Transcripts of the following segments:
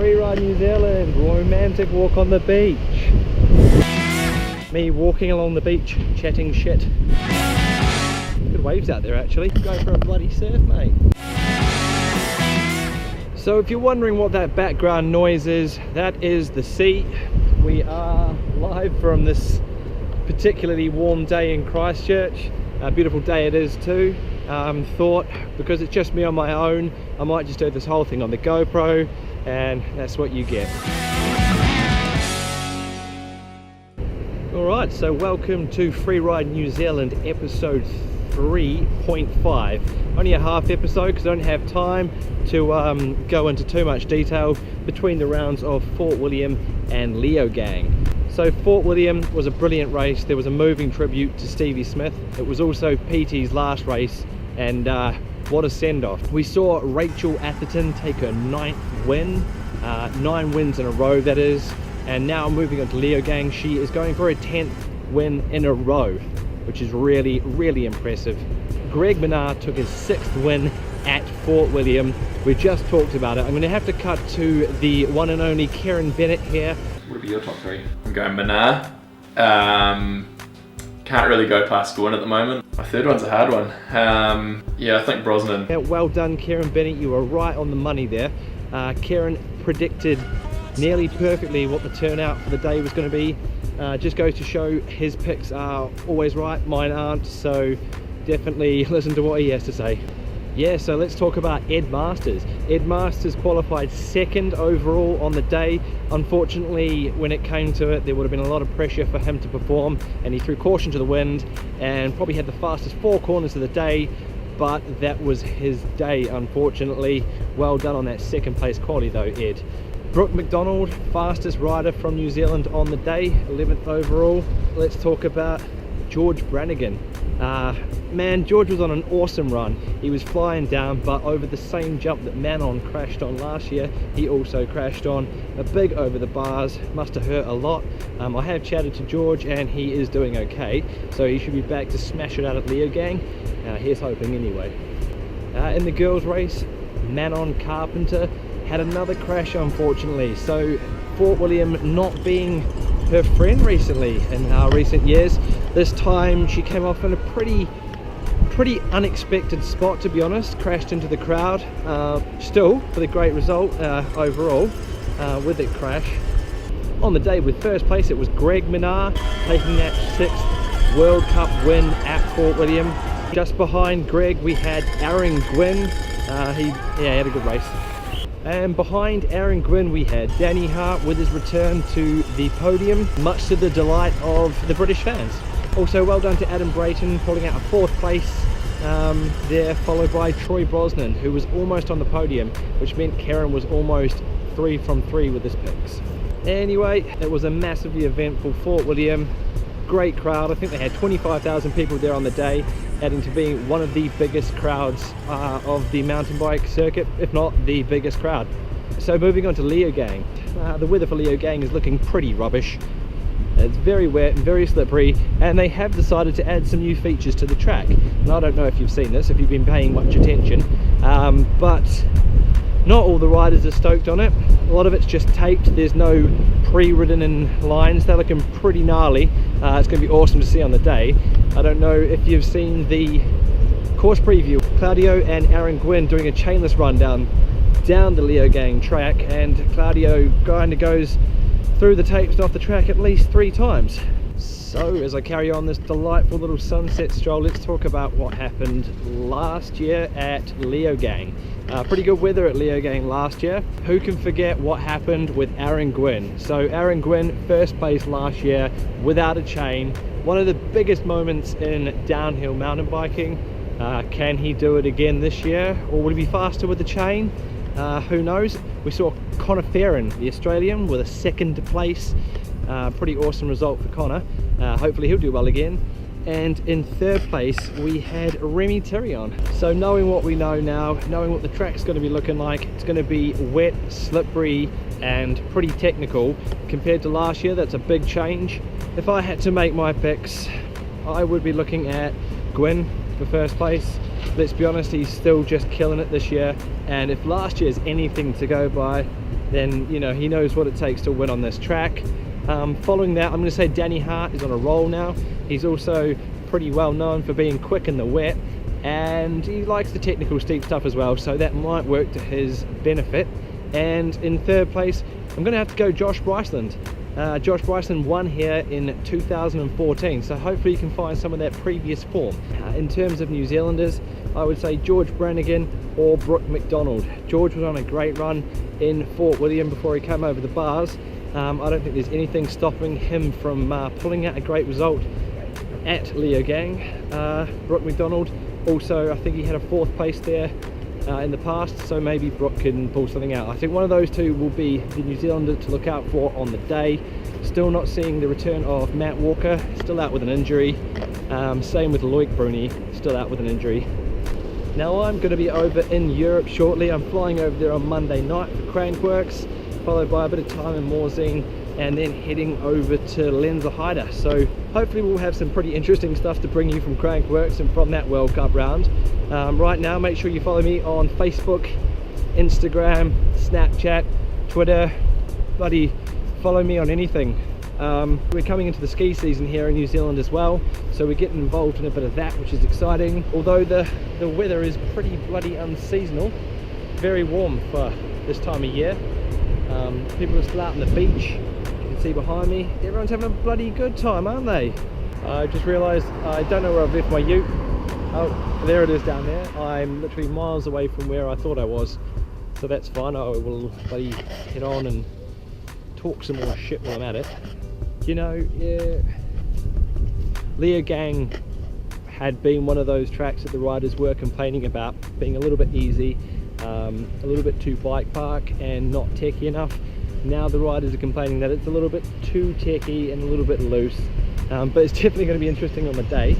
Freeride New Zealand, romantic walk on the beach. Me walking along the beach, chatting shit. Good waves out there actually. Go for a bloody surf, mate. So if you're wondering what that background noise is, that is the sea. We are live from this particularly warm day in Christchurch. A beautiful day it is too. Thought, because it's just me on my own, I might just do this whole thing on the GoPro, and that's what you get. Alright, so welcome to Freeride New Zealand episode 3.5. Only a half episode because I don't have time to go into too much detail between the rounds of Fort William and Leogang. So Fort William was a brilliant race. There was a moving tribute to Stevie Smith. It was also PT's last race, and what a send-off. We saw Rachel Atherton take her 9th win, 9 wins in a row that is, and now moving on to Leogang, she is going for a 10th win in a row, which is really, really impressive. Greg Minnaars took his 6th win at Fort William. We just talked about it. I'm going to have to cut to the one and only Kieran Bennett here. What would be your top 3? I'm going Minnaars. Can't really go past Gwyn at the moment. My third one's a hard one. Yeah, I think Brosnan. Yeah, well done, Kieran Bennett. You were right on the money there. Kieran predicted nearly perfectly what the turnout for the day was going to be. Just goes to show his picks are always right, mine aren't, so definitely listen to what he has to say. Yeah, so let's talk about Ed Masters. Ed Masters qualified 2nd overall on the day. Unfortunately, when it came to it, there would have been a lot of pressure for him to perform, and he threw caution to the wind and probably had the fastest 4 corners of the day, but that was his day, unfortunately. Well done on that 2nd place quality though, Ed. Brooke McDonald, fastest rider from New Zealand on the day, 11th overall. Let's talk about George Brannigan. Man, George was on an awesome run. He was flying down, but over the same jump that Manon crashed on last year, he also crashed on. A big over the bars, must have hurt a lot. I have chatted to George and he is doing okay, so he should be back to smash it out at Leogang. Here's hoping anyway. In the girls race, Manon Carpenter had another crash unfortunately, so Fort William not being her friend recently in recent years. This time she came off in a pretty unexpected spot, to be honest. Crashed into the crowd, still for the great result overall with that crash. On the day with first place it was Greg Minnaars taking that 6th World Cup win at Fort William. Just behind Greg we had Aaron Gwyn. He had a good race. And behind Aaron Gwyn we had Danny Hart with his return to the podium, much to the delight of the British fans. Also well done to Adam Brayton pulling out a 4th place there, followed by Troy Brosnan, who was almost on the podium, which meant Karen was almost 3 from 3 with his picks. Anyway, it was a massively eventful Fort William. Great crowd. I think they had 25,000 people there on the day, adding to being one of the biggest crowds of the mountain bike circuit, if not the biggest crowd. So moving on to Leogang. The weather for Leogang is looking pretty rubbish. It's very wet and very slippery, and they have decided to add some new features to the track. And I don't know if you've seen this, if you've been paying much attention, but not all the riders are stoked on it. A lot of it's just taped. There's no pre-ridden in lines. They're looking pretty gnarly. It's going to be awesome to see on the day. I don't know if you've seen the course preview. Claudio and Aaron Gwyn doing a chainless run down the Leogang track, and Claudio kind of goes through the tapes and off the track at least 3 times. So as I carry on this delightful little sunset stroll, let's talk about what happened last year at Leogang. Pretty good weather at Leogang last year. Who can forget what happened with Aaron Gwyn? So Aaron Gwyn, 1st place last year without a chain. One of the biggest moments in downhill mountain biking. Can he do it again this year, or will he be faster with the chain? Who knows? We saw Connor Farron, the Australian, with a 2nd place. Pretty awesome result for Connor. Hopefully he'll do well again. And in 3rd place we had Remy Thirion. So knowing what we know now, knowing what the track's going to be looking like, it's going to be wet, slippery and pretty technical. Compared to last year, that's a big change. If I had to make my picks, I would be looking at Gwyn for 1st place. Let's be honest, he's still just killing it this year, and if last year's anything to go by, then you know he knows what it takes to win on this track. Following that, I'm going to say Danny Hart is on a roll now. He's also pretty well known for being quick in the wet, and he likes the technical steep stuff as well, so that might work to his benefit. And in third place, I'm going to have to go Josh Bryceland. Josh Bryceland won here in 2014, so hopefully you can find some of that previous form. In terms of New Zealanders, I would say George Brannigans or Brooke McDonald. George was on a great run in Fort William before he came over the bars. I don't think there's anything stopping him from pulling out a great result at Leogang. Brooke McDonald also, I think he had a 4th place there in the past, so maybe Brooke can pull something out. I think one of those two will be the New Zealander to look out for on the day. Still not seeing the return of Matt Walker, still out with an injury. Same with Loic Bruni, still out with an injury. Now I'm going to be over in Europe shortly. I'm flying over there on Monday night for Crankworks, followed by a bit of time in Morzine, and then heading over to Lenzerheide. So hopefully we'll have some pretty interesting stuff to bring you from Crankworks and from that World Cup round. Right now, make sure you follow me on Facebook, Instagram, Snapchat, Twitter. Bloody follow me on anything. We're coming into the ski season here in New Zealand as well, so we're getting involved in a bit of that, which is exciting. Although the weather is pretty bloody unseasonal, very warm for this time of year. People are still out on the beach. You can see behind me, everyone's having a bloody good time, aren't they? I just realised I don't know where I've left my ute. Oh, there it is down there. I'm literally miles away from where I thought I was, so that's fine. I will bloody head on and talk some more shit while I'm at it. You know, yeah, Leogang had been one of those tracks that the riders were complaining about being a little bit easy, a little bit too bike park and not techy enough. Now the riders are complaining that it's a little bit too techy and a little bit loose, but it's definitely going to be interesting on the day.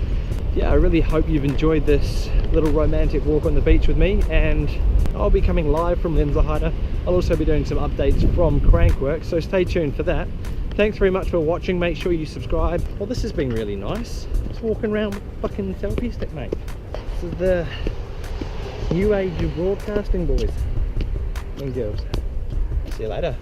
Yeah, I really hope you've enjoyed this little romantic walk on the beach with me, and I'll be coming live from Lenzerheide. I'll also be doing some updates from Crankworks, so stay tuned for that. Thanks very much for watching. Make sure you subscribe. Well, this has been really nice. Just walking around with a fucking selfie stick, mate. This is the new age of broadcasting, boys and girls. See you later.